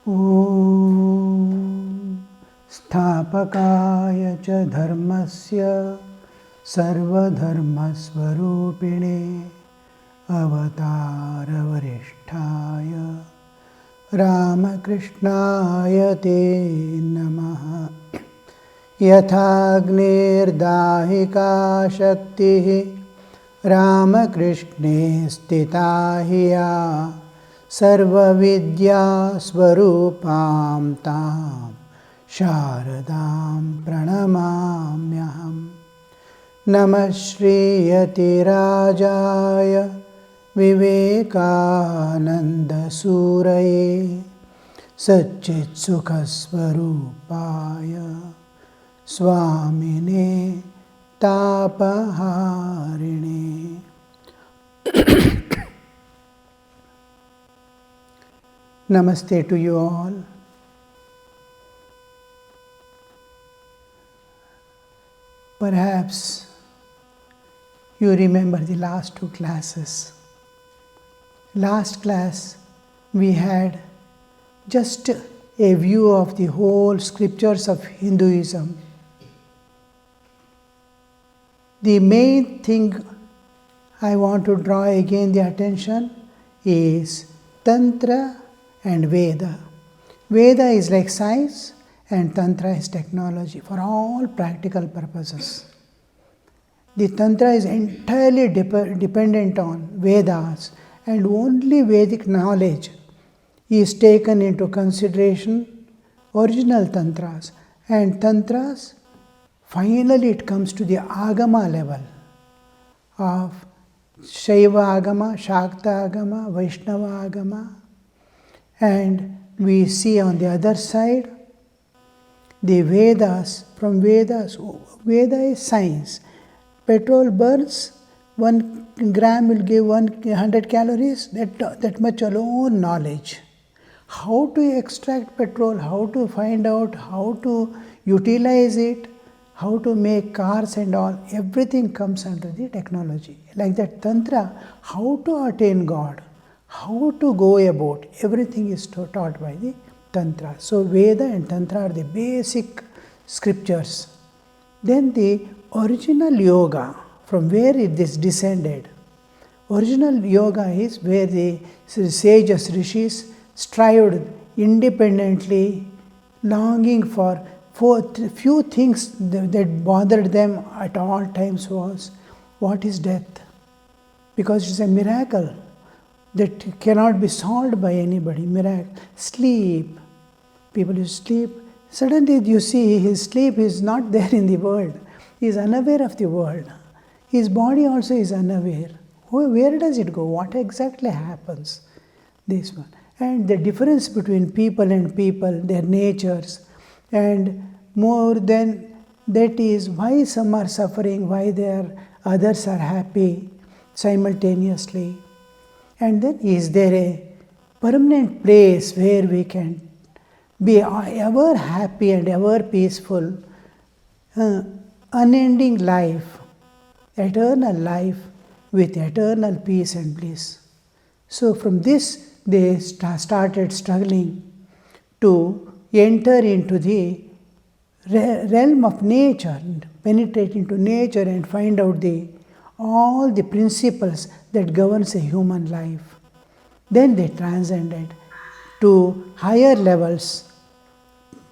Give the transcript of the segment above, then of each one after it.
Om Sthapakaya cha dharmasya sarvadharmasvarupine avatara varishtaya Ramakrishnaya te namaha Yathagnirdahika shakti Ramakrishne stita hiya Sarva vidya swarupam tam Sharadam pranamamyaham Namah Shriyati Rajaya Vivekananda Suraye Satchit Sukhaswarupaya Swamine Tapaharine. Namaste to you all. Perhaps you remember the last two classes. Last class we had just a view of the whole scriptures of Hinduism. The main thing I want to draw again the attention is Tantra and Veda. Veda is like science and Tantra is technology for all practical purposes. The Tantra is entirely dependent on Vedas, and only Vedic knowledge is taken into consideration. Original Tantras and Tantras, finally it comes to the Agama level of Shaiva Agama, Shakta Agama, Vaishnava Agama. And we see on the other side the Vedas. From Vedas, Veda is science. Petrol burns, 1 gram will give 100 calories, that much alone knowledge. How to extract petrol, how to find out, how to utilize it, how to make cars and all, everything comes under the technology. Like that Tantra, how to attain God, how to go about, everything is taught by the Tantra. So Veda and Tantra are the basic scriptures. Then the original yoga, from where it is descended. Original yoga is where the sages, rishis strived independently, longing for few things that bothered them at all times was, what is death? Because it is a miracle that cannot be solved by anybody. Miracle. Sleep. People who sleep. Suddenly you see his sleep is not there in the world. He is unaware of the world. His body also is unaware. Where does it go? What exactly happens? This one. And the difference between people and people, their natures, and more than that is why some are suffering, why others are happy simultaneously. And then is there a permanent place where we can be ever happy and ever peaceful, unending life, eternal life with eternal peace and bliss. So from this they started struggling to enter into the realm of nature, penetrate into nature and find out all the principles that governs a human life. Then they transcended to higher levels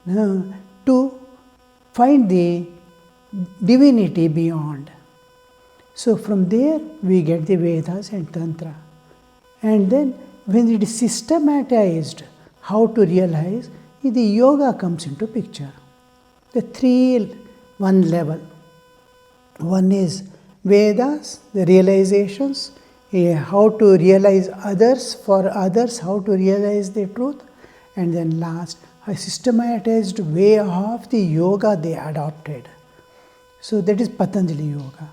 to find the divinity beyond. So from there we get the Vedas and Tantra. And then when it is systematized, how to realize, the yoga comes into picture. The one level. One is Vedas, the realizations, how to realize others, for others, how to realize the truth. And then last, a systematized way of the yoga they adopted. So that is Patanjali Yoga.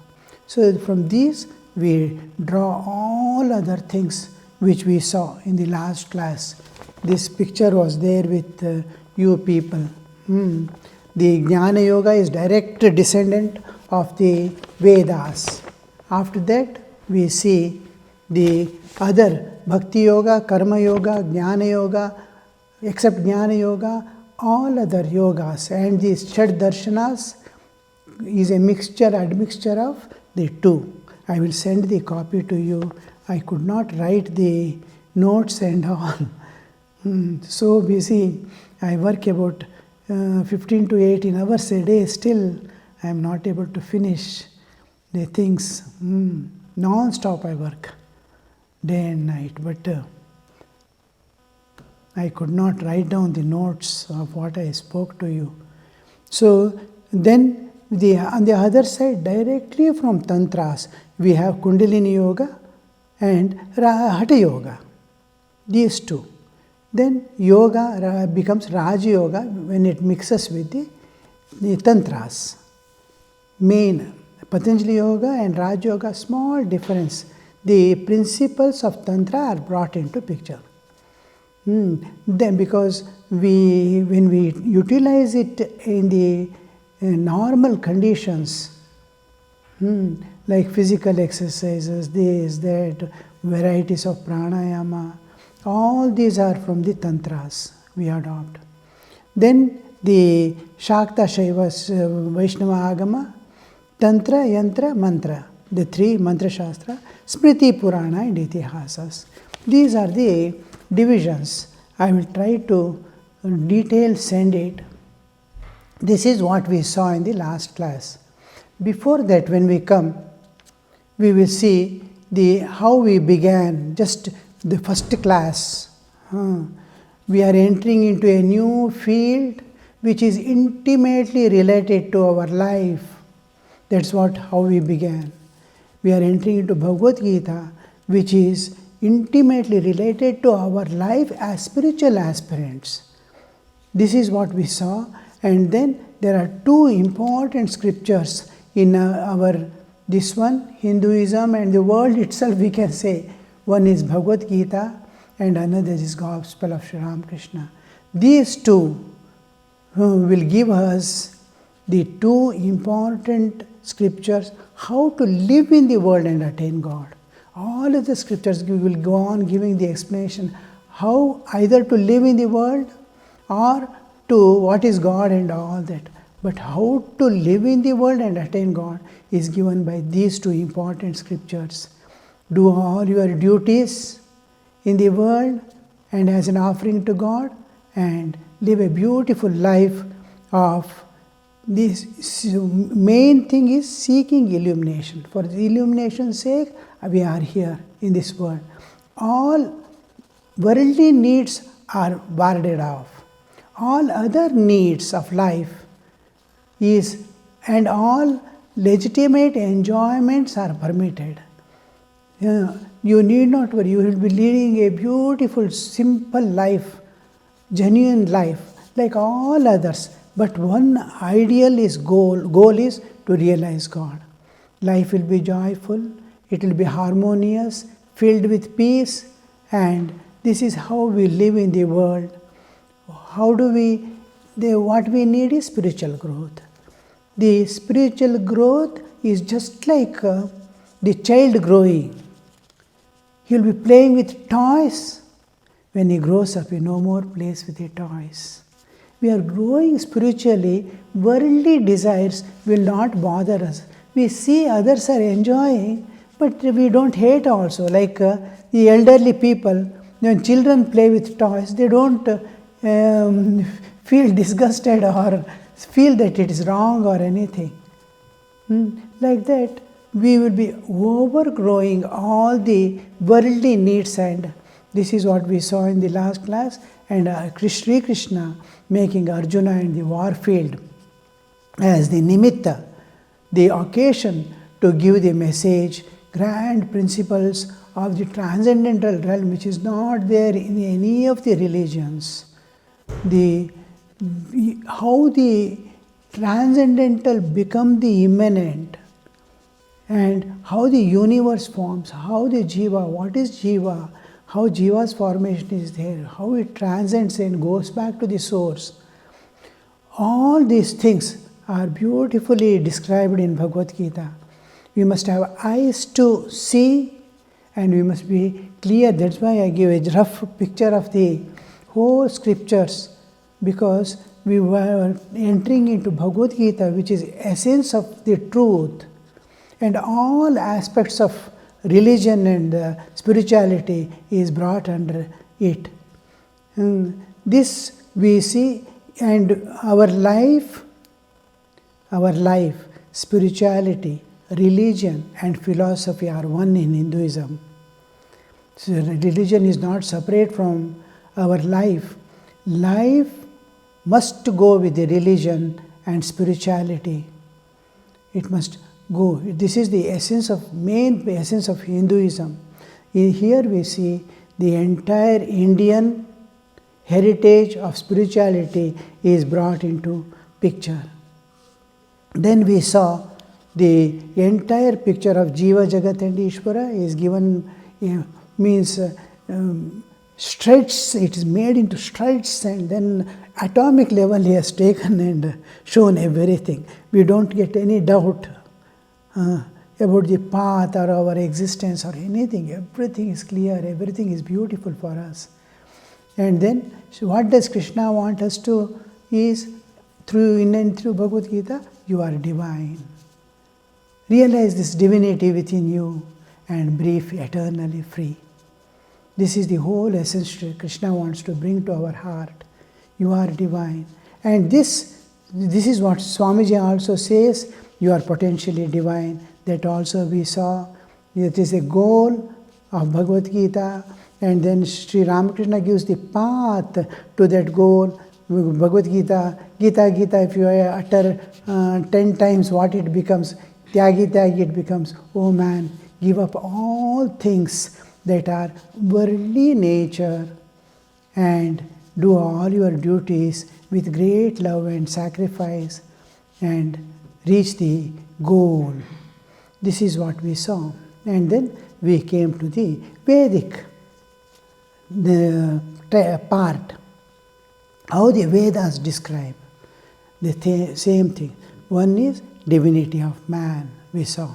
So from these we draw all other things which we saw in the last class. This picture was there with you people. The Jnana Yoga is direct descendant of the Vedas. After that, we see the other Bhakti Yoga, Karma Yoga, Jnana Yoga, except Jnana Yoga, all other yogas and these Chad Darshanas is a admixture of the two. I will send the copy to you. I could not write the notes and all. So busy. I work about 15 to 18 hours a day. Still, I am not able to finish the things. Non-stop I work, day and night. But I could not write down the notes of what I spoke to you. So then on the other side, directly from Tantras, we have Kundalini Yoga and Hatha Yoga. These two. Then yoga becomes Raja Yoga when it mixes with the Tantras. Main Patanjali Yoga and Raja Yoga, small difference. The principles of Tantra are brought into picture. Then because when we utilize it in the normal conditions, like physical exercises, this, that, varieties of pranayama, all these are from the tantras we adopt. Then the Shakta Shaiva Vaishnava Agama, Tantra, Yantra, Mantra, the three Mantra Shastra, Smriti Purana and Itihasas. These are the divisions. I will try to send it. This is what we saw in the last class. Before that, when we come, we will see how we began, just the first class. We are entering into a new field which is intimately related to our life. That's how we began. We are entering into Bhagavad Gita, which is intimately related to our life as spiritual aspirants. This is what we saw. And then there are two important scriptures in this one, Hinduism and the world itself, we can say. One is Bhagavad Gita and another is Gospel of Sri Ramakrishna. These two will give us the two important scriptures, how to live in the world and attain God. All of the scriptures will go on giving the explanation how either to live in the world or to what is God and all that. But how to live in the world and attain God is given by these two important scriptures. Do all your duties in the world and as an offering to God, and live a beautiful life of this. Main thing is seeking illumination. For the illumination's sake, we are here in this world. All worldly needs are warded off. All other needs of life and all legitimate enjoyments are permitted. You need not worry. You will be leading a beautiful, simple life, genuine life, like all others. But one ideal is goal is to realize God. Life will be joyful, it will be harmonious, filled with peace, and this is how we live in the world. What we need is spiritual growth. The spiritual growth is just like the child growing. He will be playing with toys. When he grows up, he no more plays with the toys. We are growing spiritually. Worldly desires will not bother us. We see others are enjoying, but we don't hate also. Like the elderly people, when children play with toys, they don't feel disgusted or feel that it is wrong or anything. Like that, we will be overgrowing all the worldly needs, and this is what we saw in the last class. And Sri Krishna making Arjuna in the war field as the nimitta, the occasion to give the message, grand principles of the transcendental realm, which is not there in any of the religions. How the transcendental become the immanent, and how the universe forms, how the jiva, what is jiva, how jiva's formation is there, how it transcends and goes back to the source. All these things are beautifully described in Bhagavad Gita. We must have eyes to see and we must be clear. That's why I give a rough picture of the whole scriptures, because we were entering into Bhagavad Gita, which is essence of the truth, and all aspects of religion and spirituality is brought under it. And this we see, and our life, spirituality, religion and philosophy are one in Hinduism. So religion is not separate from our life. Life must go with the religion and spirituality. It must go. This is the main essence of Hinduism. Here we see the entire Indian heritage of spirituality is brought into picture. Then we saw the entire picture of Jiva, Jagat and Ishvara is given, means shreds, it is made into shreds, and then atomic level he has taken and shown everything. We don't get any doubt about the path or our existence or anything. Everything is clear, everything is beautiful for us. And then, so what does Krishna want us to is, through Bhagavad Gita, you are divine. Realize this divinity within you and breathe eternally free. This is the whole essence Krishna wants to bring to our heart. You are divine. And this is what Swamiji also says, you are potentially divine. That also we saw. It is a goal of Bhagavad Gita. And then Sri Ramakrishna gives the path to that goal. Bhagavad Gita, if you utter 10 times what it becomes, tyagi, it becomes, oh man, give up all things that are worldly nature and do all your duties with great love and sacrifice and reach the goal. This is what we saw. And then we came to the Vedic part. How the Vedas describe the same thing. One is divinity of man, we saw.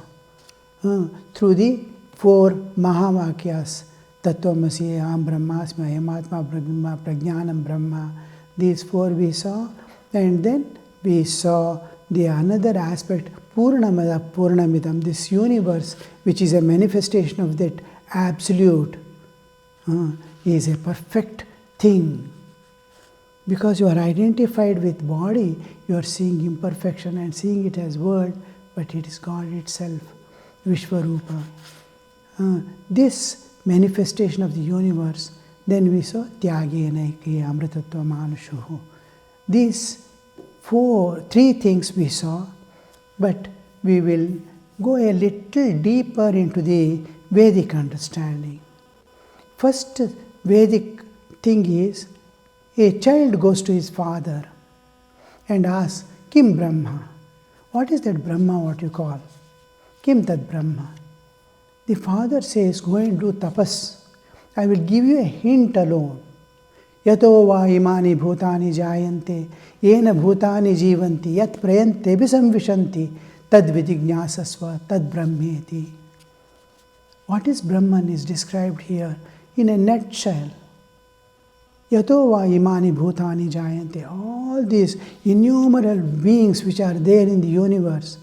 Through the 4 Mahavakyas, Tattvamasi, Aham Brahmasmi, Ayamatma Brahma, Prajnanam Brahma. These 4 we saw. And then we saw the another aspect, Purnamada Purnamidam, this universe, which is a manifestation of that absolute, is a perfect thing. Because you are identified with body, you are seeing imperfection and seeing it as world, but it is God itself, Vishwarupa. This manifestation of the universe, then we saw Tyage Naike Amritattva Manushuhu. These 3 things we saw, but we will go a little deeper into the Vedic understanding. First Vedic thing is, a child goes to his father and asks, Kim Brahma? What is that Brahma, what you call? Kim Tad Brahma? The father says, go and do tapas. I will give you a hint alone. Yato va imani bhutani jayante, yena bhutani jivanti, yat prayante bisamvishanti, tad vidignasasva, tad brahmeti. What is Brahman is described here in a nutshell. Yato va imani bhutani jayante. All these innumerable beings which are there in the universe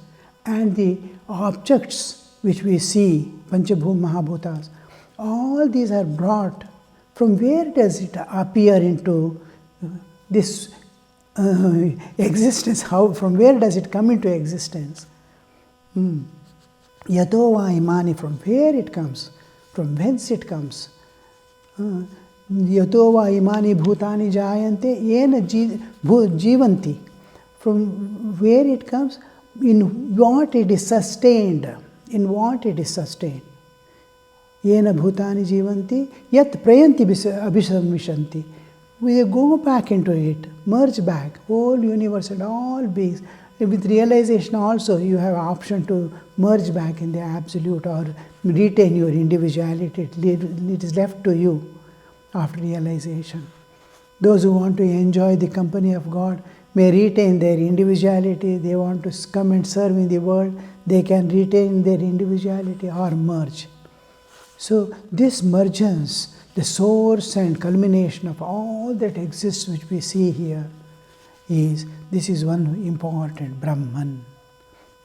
and the objects which we see, Panchabhum Mahabhutas, all these are brought. From where does it appear into this existence? From where does it come into existence? Yato va imani, from where it comes, from whence it comes. Yato va imani bhutani jayante, yena jivanti. From where it comes, in what it is sustained. In what it is sustained. Yena bhutani jivanti, yat prayanti abhisamvishanti. We go back into it, merge back, whole universe and all beings. With realization also, you have option to merge back in the absolute or retain your individuality. It is left to you after realization. Those who want to enjoy the company of God may retain their individuality. They want to come and serve in the world, they can retain their individuality or merge. So this mergence, the source and culmination of all that exists which we see here, this is one important Brahman.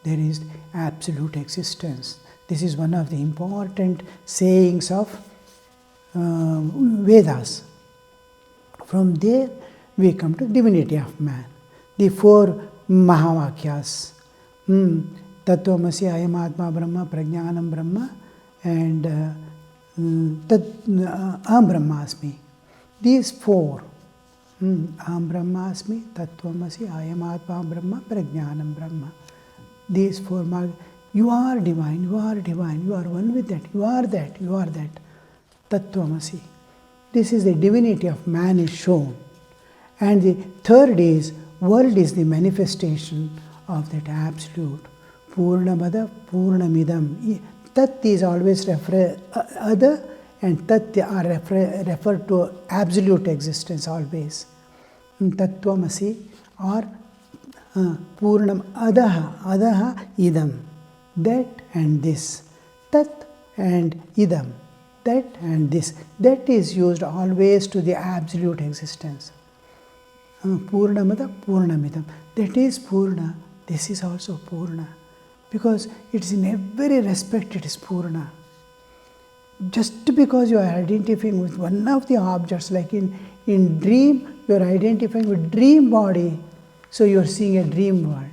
There is absolute existence. This is one of the important sayings of Vedas. From there we come to divinity of man. The 4 Mahavakyas, Tattvamasi, Ayamatma Brahma, Prajnanam Brahma, and Aham Brahmasmi. These 4, Aham Brahmasmi, Tattvamasi, Ayamatma Brahma, Prajnanam Brahma. These 4 you are divine, you are divine, you are one with that, you are that, you are that. Tattvamasi. This is the divinity of man is shown. And the third is, world is the manifestation of that absolute. Purnamada, Purnamidam. Tat is always other, and Tat are referred to absolute existence always. Tattvamasi or Purnam Adaha Idam. That and this. Tat and Idam. That and this. That is used always to the absolute existence. Purnamada, Purnamidam. That is Purna. This is also Purna. Because it's in every respect it is Purna. Just because you are identifying with one of the objects, like in dream, you are identifying with dream body, so you are seeing a dream world.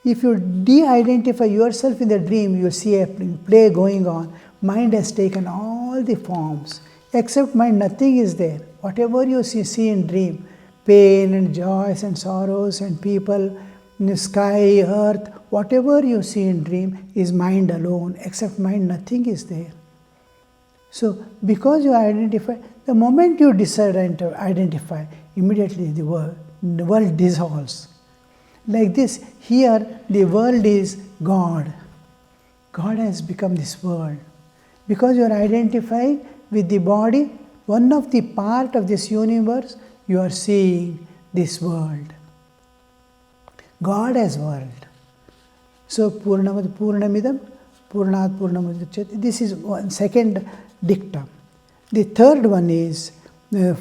If you de-identify yourself in the dream, you see a play going on. Mind has taken all the forms. Except mind, nothing is there. Whatever you see in dream, pain and joys and sorrows and people, sky, earth, whatever you see in dream is mind alone. Except mind, nothing is there. So, because you identify, the moment you decide to identify, immediately the world dissolves. Like this, here the world is God. God has become this world. Because you are identifying with the body, one of the part of this universe, you are seeing this world. God as world. So, Purnamad Purnamidam, Purnat Purnamudachyate. This is one second dictum. The third one is,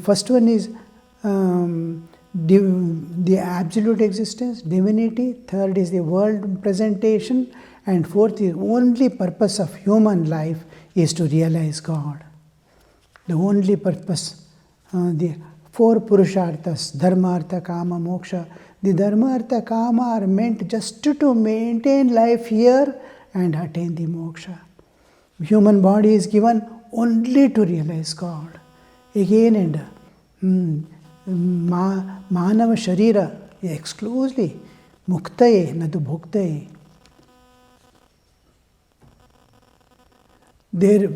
first one is the absolute existence, divinity. Third is the world presentation. And fourth is only purpose of human life is to realize God. The only purpose, the 4 Purusharthas, Dharma, Artha, Kama, Moksha. The Dharma, Artha, Kama are meant just to maintain life here and attain the moksha. Human body is given only to realize God. Again and Manava Sharira exclusively Muktaye, Nadu Bhuktaye. Their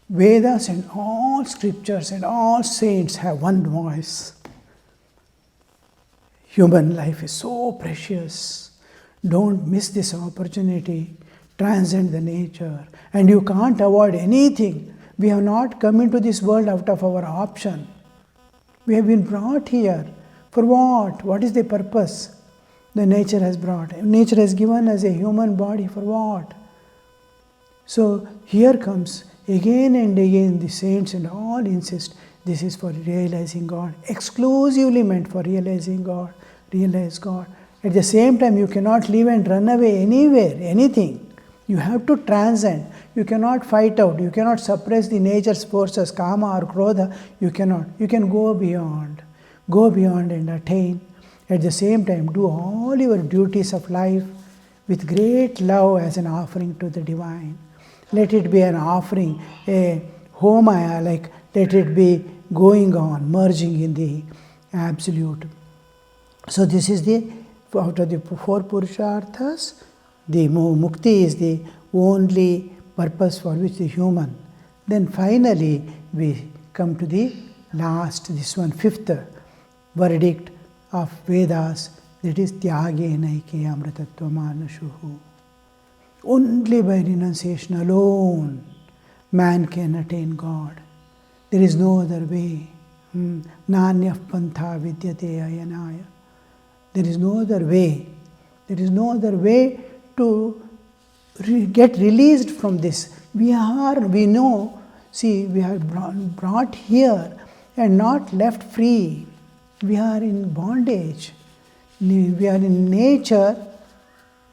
Vedas and all scriptures and all saints have one voice. Human life is so precious. Don't miss this opportunity. Transcend the nature. And you can't avoid anything. We have not come into this world out of our option. We have been brought here. For what? What is the purpose? The nature has brought. Nature has given us a human body. For what? So here comes again and again the saints and all insist this is for realizing God. Exclusively meant for realizing God. Realize God. At the same time, you cannot live and run away anywhere, anything. You have to transcend. You cannot fight out. You cannot suppress the nature's forces, kama or krodha. You cannot. You can go beyond. Go beyond and attain. At the same time, do all your duties of life with great love as an offering to the divine. Let it be an offering, a homa, like let it be going on, merging in the absolute. So this is the, out of the 4 Purusharthas, the mukti is the only purpose for which the human. Then finally we come to the last, this one, 5th verdict of Vedas, that is Tyage Naike Amritattva Manashuhu. Only by renunciation alone man can attain God. There is no other way. Nanyah pantha vidyate ayanaya. There is no other way. There is no other way to get released from this. We know, see, we are brought here and not left free. We are in bondage. We are in nature.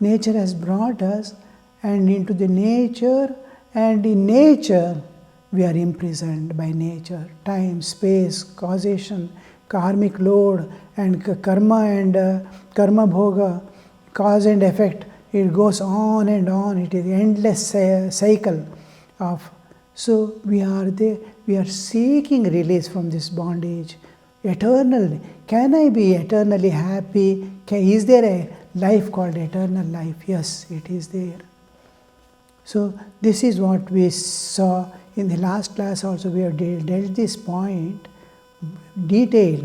Nature has brought us and into the nature, and in nature we are imprisoned by nature. Time, space, causation, karmic load, and karma bhoga, cause and effect. It goes on and on. It is an endless cycle of. So we are there. We are seeking release from this bondage. Eternally. Can I be eternally happy? Is there a life called eternal life? Yes, it is there. So this is what we saw in the last class also. We have dealt this point, detail,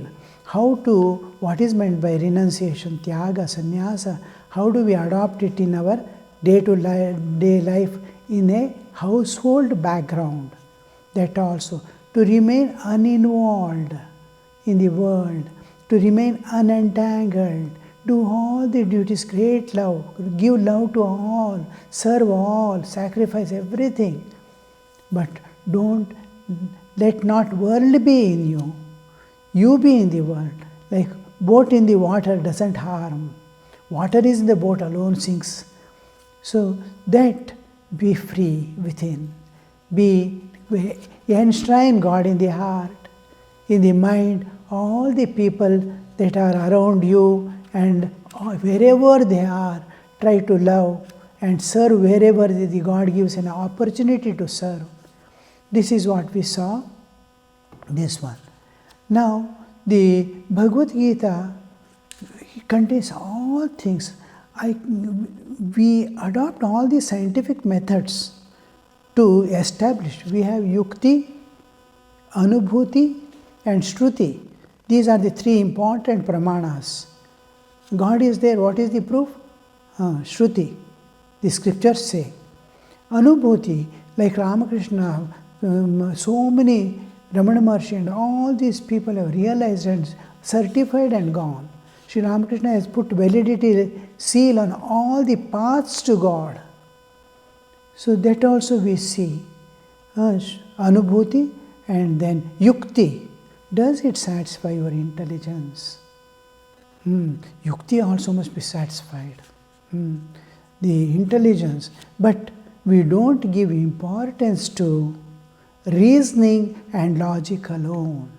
what is meant by renunciation, tyaga, sannyasa, how do we adopt it in our day-to-day life in a household background. That also, to remain uninvolved in the world, to remain unentangled, do all the duties, great love, give love to all, serve all, sacrifice everything. But let not world be in you. You be in the world. Like boat in the water doesn't harm. Water is in the boat, alone sinks. So that be free within. Enshrine God in the heart, in the mind, all the people that are around you, and wherever they are, try to love and serve wherever the God gives an opportunity to serve. This is what we saw, this one. Now, the Bhagavad Gita contains all things. We adopt all the scientific methods to establish. We have Yukti, Anubhuti and Shruti. These are the three important pramanas. God is there. What is the proof? Shruti. The scriptures say. Anubhuti, like Ramakrishna, so many Ramana Maharshi and all these people have realized and certified and gone. Sri Ramakrishna has put validity seal on all the paths to God. So that also we see. Anubhuti and then Yukti. Does it satisfy your intelligence? Yukti also must be satisfied. The intelligence. But we don't give importance to reasoning and logic alone,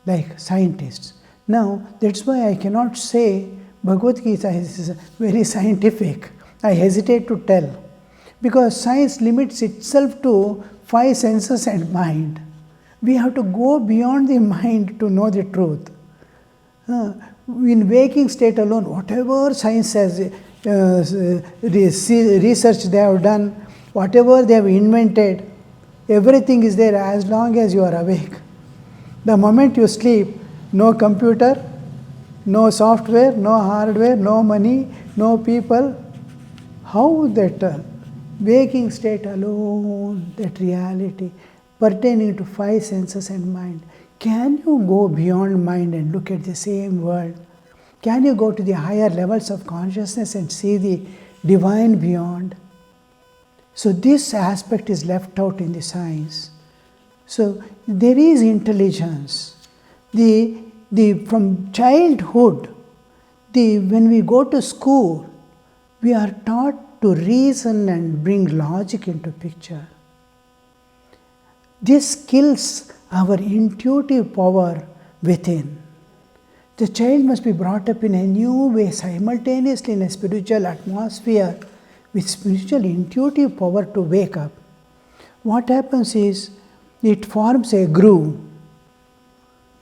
like scientists. Now, that's why I cannot say Bhagavad Gita is very scientific. I hesitate to tell. Because science limits itself to 5 senses and mind. We have to go beyond the mind to know the truth. In waking state alone, whatever science has research they have done, whatever they have invented, everything is there as long as you are awake. The moment you sleep, no computer, no software, no hardware, no money, no people. How that waking state alone, that reality pertaining to 5 senses and mind. Can you go beyond mind and look at the same world? Can you go to the higher levels of consciousness and see the divine beyond? So this aspect is left out in the science. So there is intelligence. From childhood, when we go to school, we are taught to reason and bring logic into picture. This kills our intuitive power within. The child must be brought up in a new way, simultaneously in a spiritual atmosphere, with spiritual intuitive power to wake up. What happens is, it forms a groove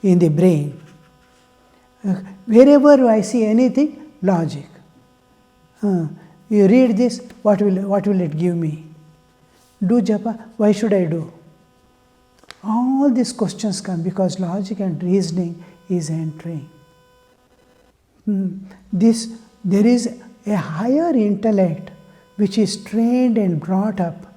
in the brain. Wherever I see anything, logic. You read this, what will it give me? Do japa, why should I do? All these questions come because logic and reasoning is entering. There is a higher intellect which is trained and brought up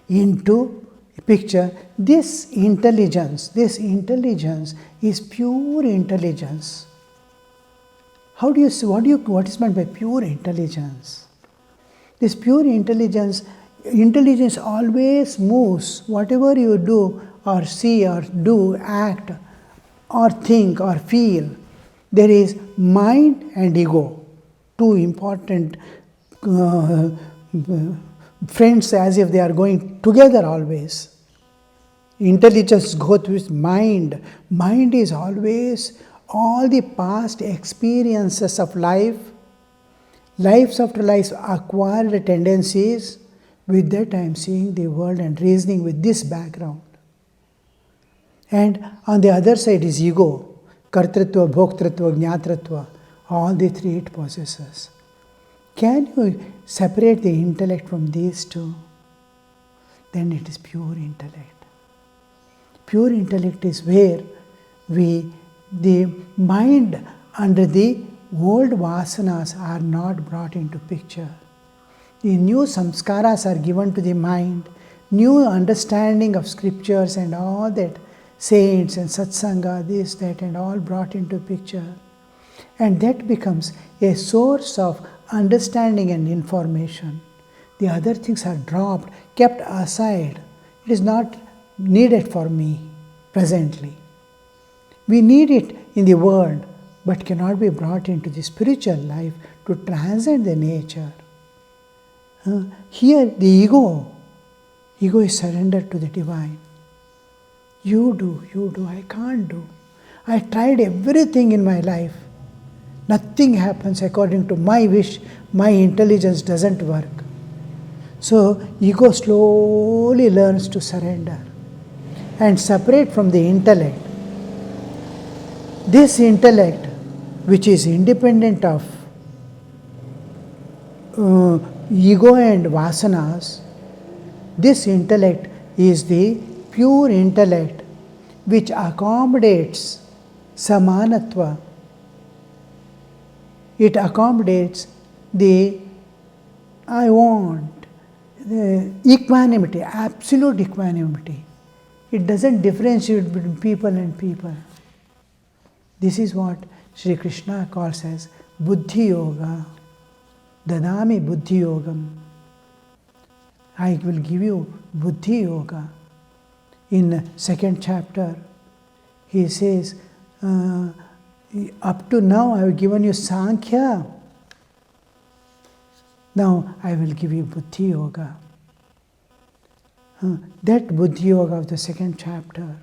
into picture. This intelligence is pure intelligence. How do you see, what is meant by pure intelligence? This pure intelligence intelligence always moves. Whatever you do or see or do, act or think or feel, there is mind and ego, two important friends, as if they are going together always. Intelligence goes with mind. Mind is always all the past experiences of life, lives after lives, acquired tendencies. With that, I am seeing the world and reasoning with this background. And on the other side is ego, kartritva, bhoktritva, jnatritva, all the three it possesses. Can you separate the intellect from these two? Then it is pure intellect. Pure intellect is where the mind under the old vasanas are not brought into picture. The new samskaras are given to the mind, new understanding of scriptures and all that, saints and satsanga, this, that, and all brought into picture. And that becomes a source of understanding and information. The other things are dropped, kept aside. It is not needed for me presently. We need it in the world, but cannot be brought into the spiritual life to transcend the nature. Here the ego is surrendered to the divine. You do, I can't do. I tried everything in my life. Nothing happens according to my wish. My intelligence doesn't work. So ego slowly learns to surrender and separate from the intellect. This intellect, which is independent of ego and vasanas, this intellect is the pure intellect which accommodates samanatva. It accommodates the I want, the equanimity, absolute equanimity. It doesn't differentiate between people and people. This is what Sri Krishna calls as Buddhi Yoga. Dadami Buddhi Yogam. I will give you Buddhi Yoga. In second chapter, he says, up to now I have given you Sankhya. Now I will give you Buddhi Yoga. That Buddhi Yoga of the second chapter,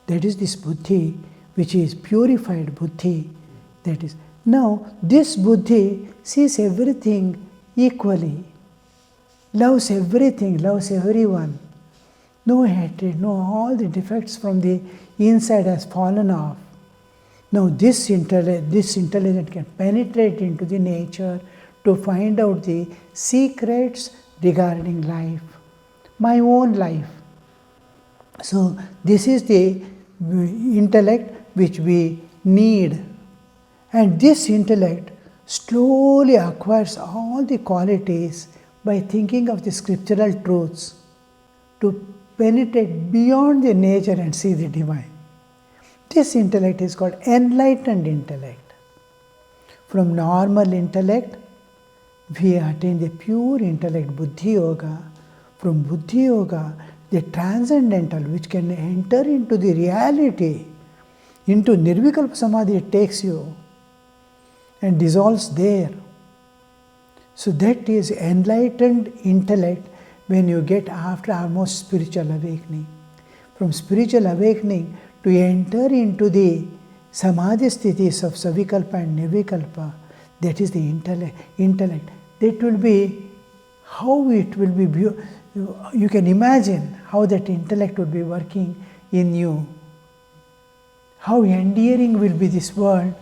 that is this Buddhi, which is purified Buddhi. That is. Now this Buddhi sees everything equally, loves everything, loves everyone. No hatred, no, all the defects from the inside has fallen off. Now this intelligence can penetrate into the nature to find out the secrets regarding life, my own life. So this is the intellect which we need. And this intellect slowly acquires all the qualities by thinking of the scriptural truths to penetrate beyond the nature and see the divine. This intellect is called enlightened intellect. From normal intellect, we attain the pure intellect, Buddhi Yoga. From Buddhi Yoga, the transcendental, which can enter into the reality, into Nirvikalpa Samadhi, it takes you and dissolves there. So that is enlightened intellect when you get after almost spiritual awakening. From spiritual awakening to enter into the Samadhi sthitis of Savikalpa and Nirvikalpa, that is the intellect. That will be how it will be. You can imagine how that intellect would be working in you. How endearing will be this world,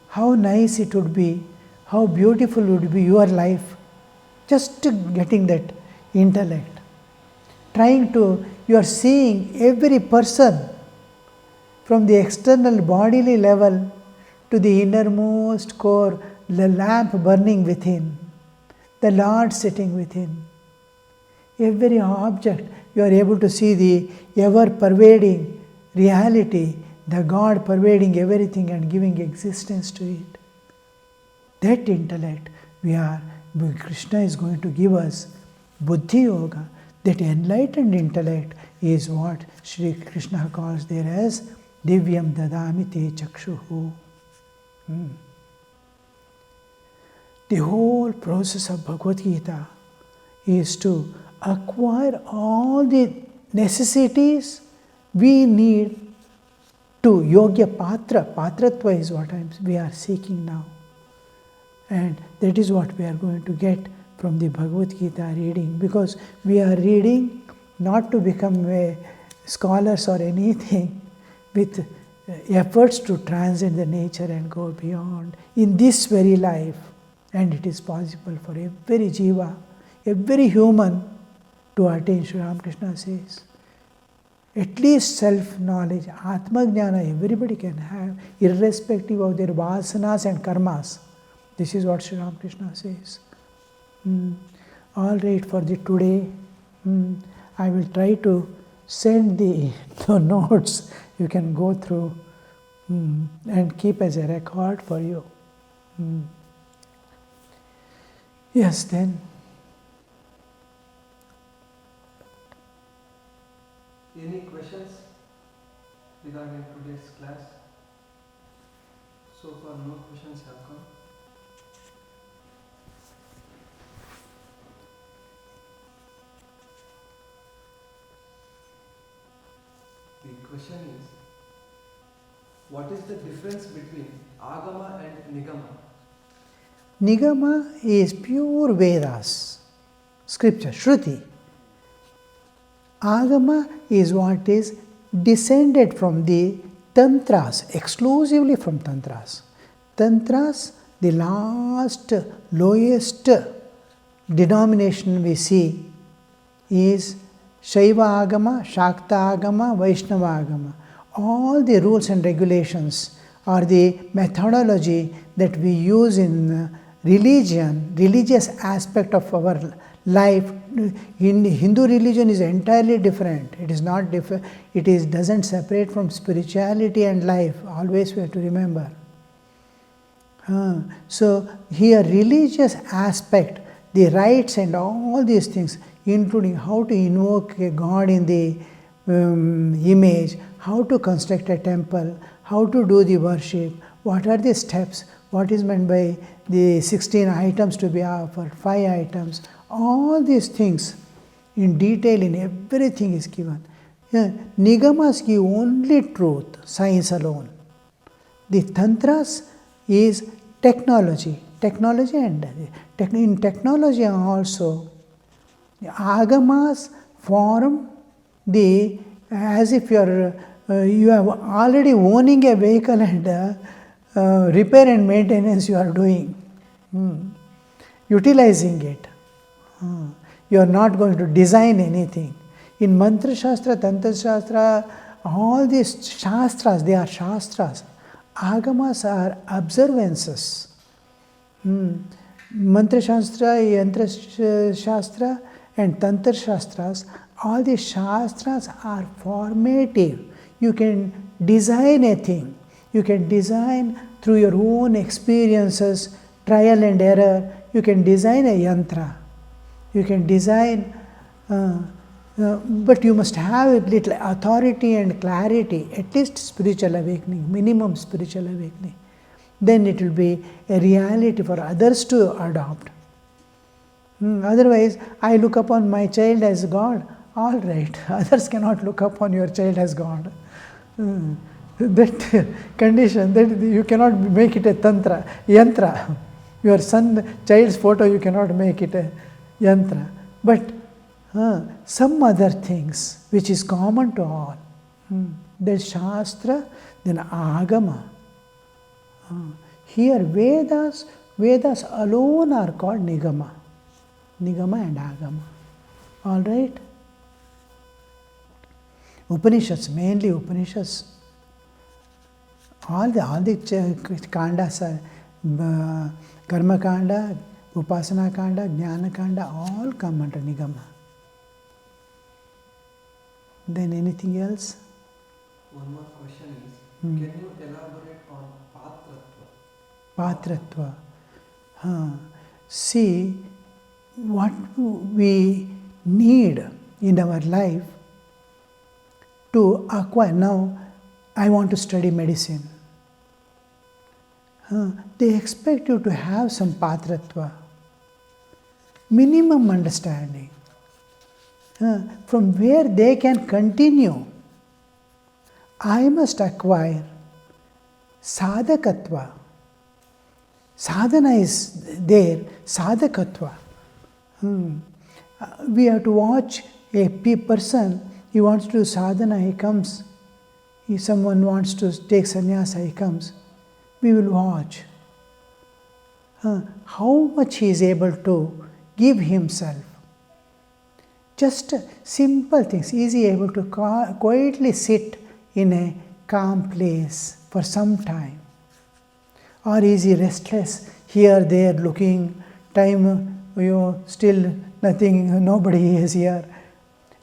how nice it would be, how beautiful would be your life, just getting that intellect. You are seeing every person from the external bodily level to the innermost core, the lamp burning within, the Lord sitting within. Every object, you are able to see the ever-pervading reality, the God pervading everything and giving existence to it. That intellect Krishna is going to give us Buddhi Yoga, that enlightened intellect, is what Sri Krishna calls there as Divyam Dadami Te Chakshuhu. The whole process of Bhagavad Gita is to acquire all the necessities we need to Yogya Patra. Patratva is what we are seeking now. And that is what we are going to get from the Bhagavad Gita reading, because we are reading not to become scholars or anything, with efforts to transcend the nature and go beyond in this very life. And it is possible for every jiva, every human to attain, Sri Ramakrishna says. At least self-knowledge, Atma-jnana, everybody can have, irrespective of their vasanas and karmas. This is what Sri Ramakrishna says. All right, for the today, I will try to send the notes. You can go through and keep as a record for you. Yes, then. Any questions regarding today's class? So far, no questions have come. The question is, what is the difference between Agama and Nigama? Nigama is pure Vedas, scripture, Shruti. Agama is what is descended from the Tantras, exclusively from Tantras. Tantras, the lowest denomination we see is Shaiva Agama, Shakta Agama, Vaishnava Agama. All the rules and regulations or the methodology that we use in religion, religious aspect of our life, in Hindu religion is entirely different. It is not different. It doesn't separate from spirituality and life. Always we have to remember. So here religious aspect, the rites and all these things, including how to invoke a god in the image, how to construct a temple, how to do the worship, what are the steps, what is meant by the 16 items to be offered, 5 items, all these things in detail in everything is given. Nigamas give only truth, science alone. The Tantras is technology and in technology also, the Agamas form as if you have already owning a vehicle and repair and maintenance you are doing, utilizing it. You are not going to design anything. In Mantra Shastra, Tantra Shastra, all these Shastras, they are Shastras. Agamas are observances. Mantra Shastra, Yantra Shastra and Tantra Shastras, all the Shastras are formative. You can design a thing. You can design through your own experiences, trial and error. You can design a yantra. You can design, but you must have a little authority and clarity, at least spiritual awakening, minimum spiritual awakening. Then it will be a reality for others to adopt. Otherwise, I look upon my child as God. All right, others cannot look upon your child as God. That condition, that you cannot make it a yantra. Your child's photo, you cannot make it a yantra. But some other things which is common to all. There's Shastra, then Agama. Here Vedas alone are called Nigama. Nigama and Agama. All right? Upanishads, mainly Upanishads. All the kandas are Karma Kanda, Upasana Kanda, Jnana Kanda, all come under Nigama. Then anything else? One more question is, can you elaborate on Patratva? Patratva. See, what we need in our life to acquire. Now, I want to study medicine. They expect you to have some patratva, minimum understanding, from where they can continue. I must acquire sadhakatva. Sadhana is there, sadhakatva. We have to watch a person, he wants to do sadhana, he comes. If someone wants to take sannyasa, he comes. We will watch how much he is able to give himself. Just simple things. Is he able to quietly sit in a calm place for some time? Or is he restless here, there, looking, time, still nothing, nobody is here.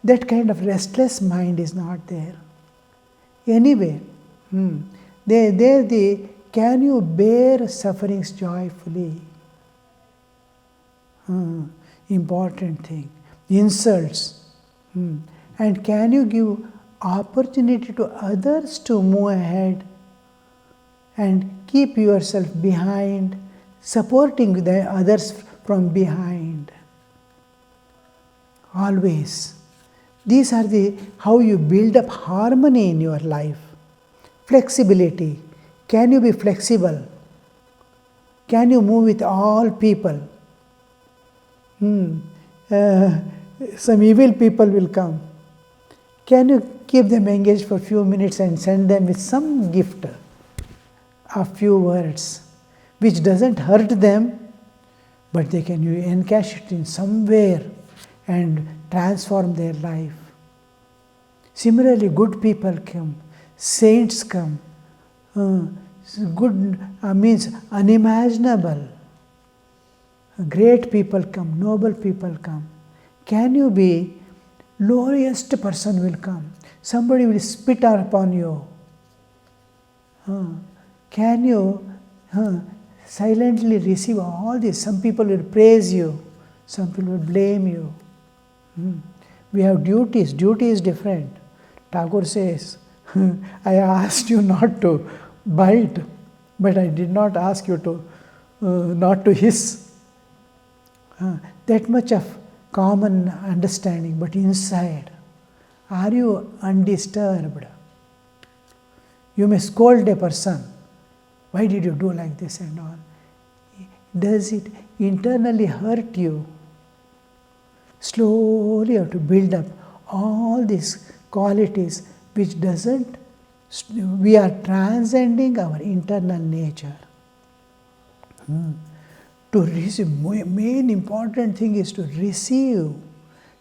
That kind of restless mind is not there. Anyway, can you bear sufferings joyfully? Important thing. Insults. And can you give opportunity to others to move ahead and keep yourself behind, supporting the others from behind? Always. These are how you build up harmony in your life. Flexibility. Can you be flexible? Can you move with all people? Some evil people will come. Can you keep them engaged for a few minutes and send them with some gift, a few words, which doesn't hurt them, but they can encash it in somewhere and transform their life. Similarly, good people come, saints come. Good means unimaginable. Great people come, noble people come. Can you be lowest person will come? Somebody will spit upon you. Can you silently receive all this? Some people will praise you, some people will blame you. We have duties. Duty is different. Thakur says, I asked you not to bite, but I did not ask you to not to hiss. That much of common understanding, but inside, are you undisturbed? You may scold a person. Why did you do like this and all? Does it internally hurt you? Slowly you have to build up all these qualities which doesn't, we are transcending our internal nature. To receive, main important thing is to receive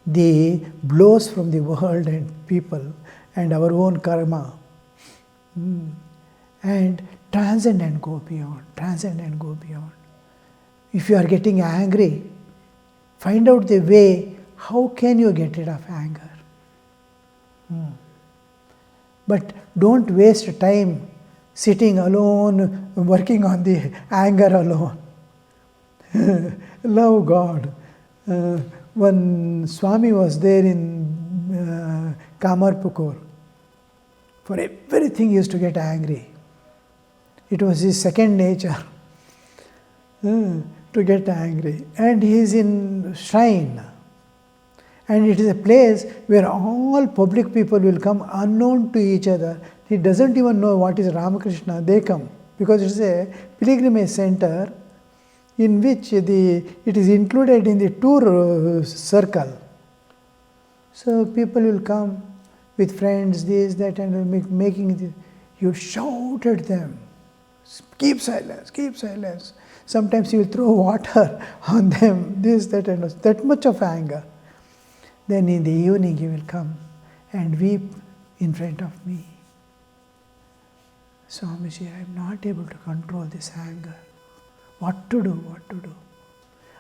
the blows from the world and people and our own karma. And transcend and go beyond, transcend and go beyond. If you are getting angry, find out the way, how can you get rid of anger? But don't waste time sitting alone, working on the anger alone. Love God. One Swami was there in Kamarpukur. For everything he used to get angry. It was his second nature to get angry. And he is in shrine. And it is a place where all public people will come unknown to each other. He doesn't even know what is Ramakrishna. They come because it is a pilgrimage center in which it is included in the tour circle. So people will come with friends, this, that, and making this. You shout at them. Keep silence, keep silence. Sometimes you will throw water on them, this, that, and that much of anger. Then in the evening he will come and weep in front of me. Swamiji, I am not able to control this anger. What to do, what to do?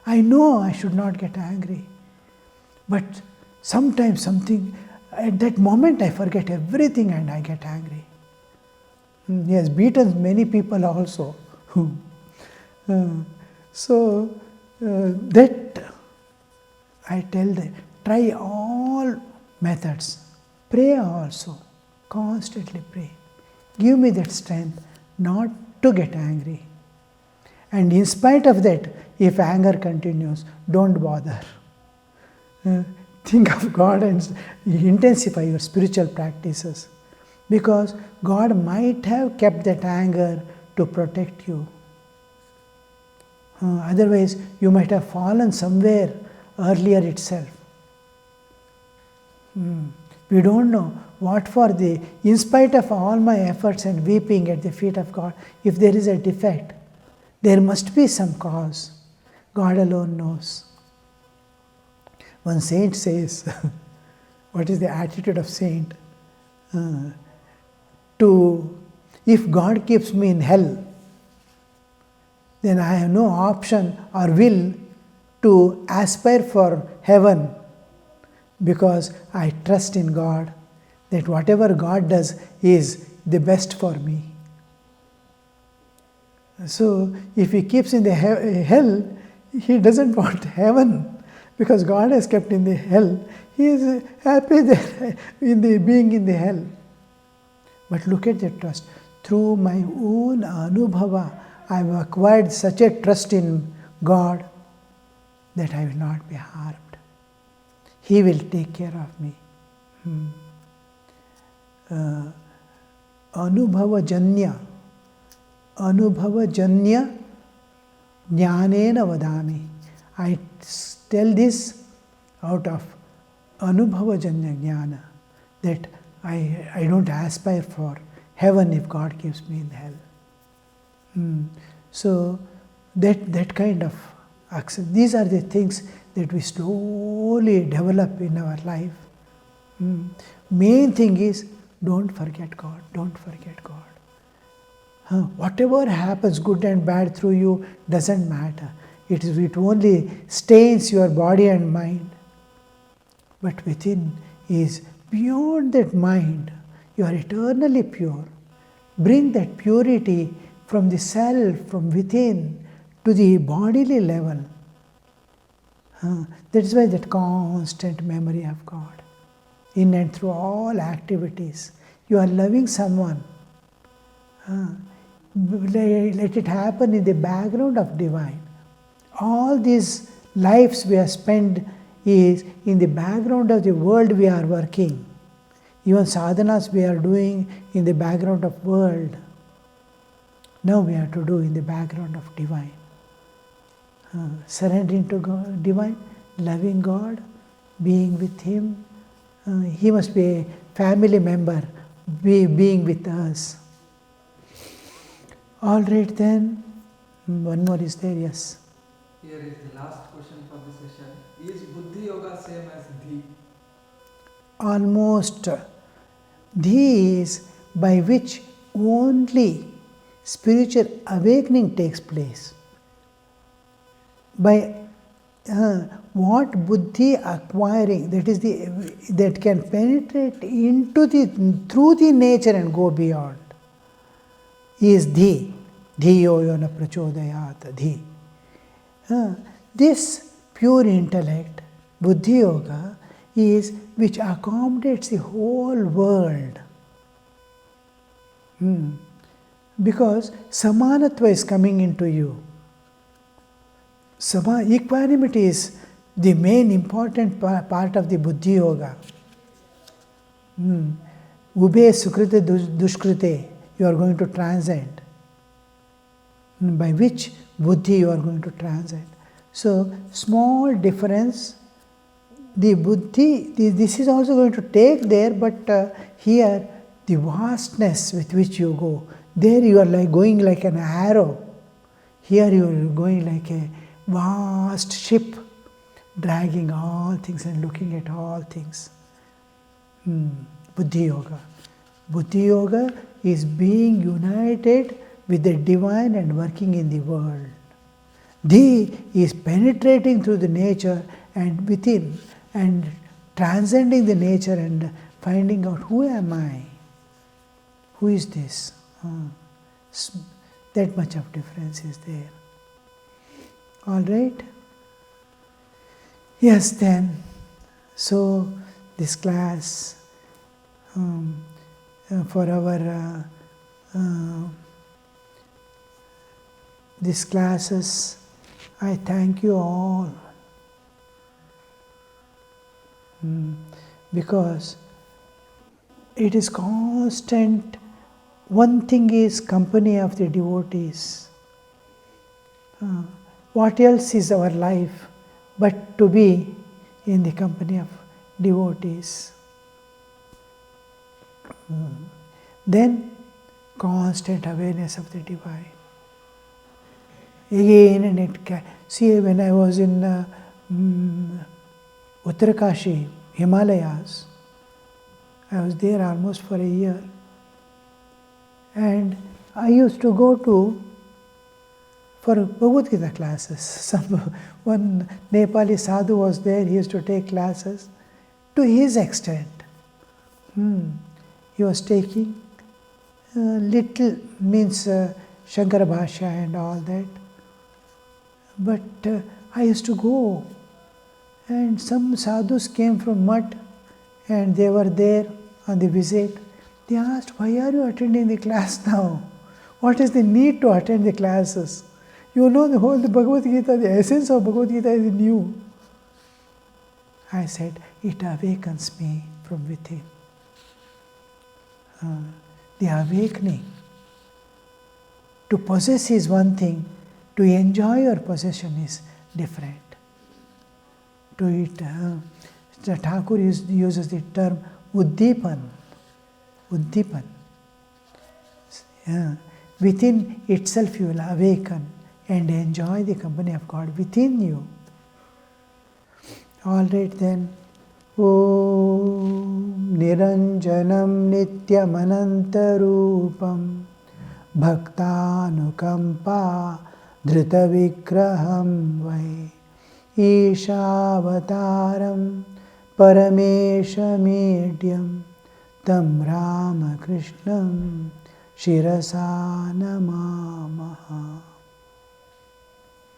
I know I should not get angry. But sometimes at that moment I forget everything and I get angry. He has beaten many people also. So that I tell them, try all methods. Pray also. Constantly pray. Give me that strength not to get angry. And in spite of that, if anger continues, don't bother. Think of God and intensify your spiritual practices. Because God might have kept that anger to protect you. Otherwise, you might have fallen somewhere earlier itself. We don't know what for the, in spite of all my efforts and weeping at the feet of God, if there is a defect, there must be some cause. God alone knows. One saint says, what is the attitude of saint? If God keeps me in hell, then I have no option or will to aspire for heaven, because I trust in God that whatever God does is the best for me. So if he keeps in the hell, he doesn't want heaven, because God has kept in the hell. He is happy that being in the hell. But look at the trust. Through my own anubhava, I have acquired such a trust in God that I will not be harmed. He will take care of me. Anubhava janya jnanena vadami. I tell this out of anubhava janya jnana, that I don't aspire for heaven if God keeps me in hell. So that kind of access, these are the things that we slowly develop in our life. Main thing is, don't forget God, don't forget God. Whatever happens, good and bad through you, doesn't matter. It only stains your body and mind. But within is beyond that mind. You are eternally pure. Bring that purity from the self, from within, to the bodily level. That is why that constant memory of God, in and through all activities. You are loving someone. Let it happen in the background of divine. All these lives we have spent is in the background of the world we are working. Even sadhanas we are doing in the background of world. Now we have to do in the background of divine. Surrendering to God, divine, loving God, being with Him. He must be a family member, being with us. All right then. One more is there, yes. Here is the last question for the session. Is Buddhi Yoga same as Dhi? Almost. Dhi is by which only spiritual awakening takes place. By what buddhi acquiring, that can penetrate through the nature and go beyond, is Dhi. Dhiyo yona prachodayat Dhi. This pure intellect, Buddhi Yoga, is which accommodates the whole world. Because samanatva is coming into you. Equanimity is the main important part of the Buddhi Yoga. Ube sukrite dushkrite, you are going to transcend. By which Buddhi you are going to transcend. So, small difference. The Buddhi, this is also going to take there, but here the vastness with which you go. There you are like going like an arrow. Here you are going like a vast ship, dragging all things and looking at all things. Buddhi Yoga. Buddhi Yoga is being united with the divine and working in the world. Dhi is penetrating through the nature and within and transcending the nature and finding out, who am I? Who is this? That much of difference is there. All right? Yes, then, so this class for our these classes, I thank you all, because it is constant. One thing is company of the devotees. What else is our life but to be in the company of devotees? Then constant awareness of the divine. Again and it see, when I was in Uttarakashi, Himalayas, I was there almost for a year, and I used to go for Bhagavad Gita classes. One Nepali sadhu was there, he used to take classes to his extent. He was taking little, means Shankara Bhashya and all that. But I used to go, and some sadhus came from Mutt, and they were there on the visit. They asked, why are you attending the class now? What is the need to attend the classes? You know the whole Bhagavad Gita, the essence of Bhagavad Gita is in you. I said, it awakens me from within. The awakening. To possess is one thing, to enjoy your possession is different. To it, the Thakur uses the term uddipan. Uddipan. Within itself you will awaken and enjoy the company of God within you. All right then. Om Niranjanam Nityamanantarupam Bhaktanukampa Dhritavigraham Vai Ishavataram Parameshamedhyam Tam Ramakrishnam Shirasa Namamaha.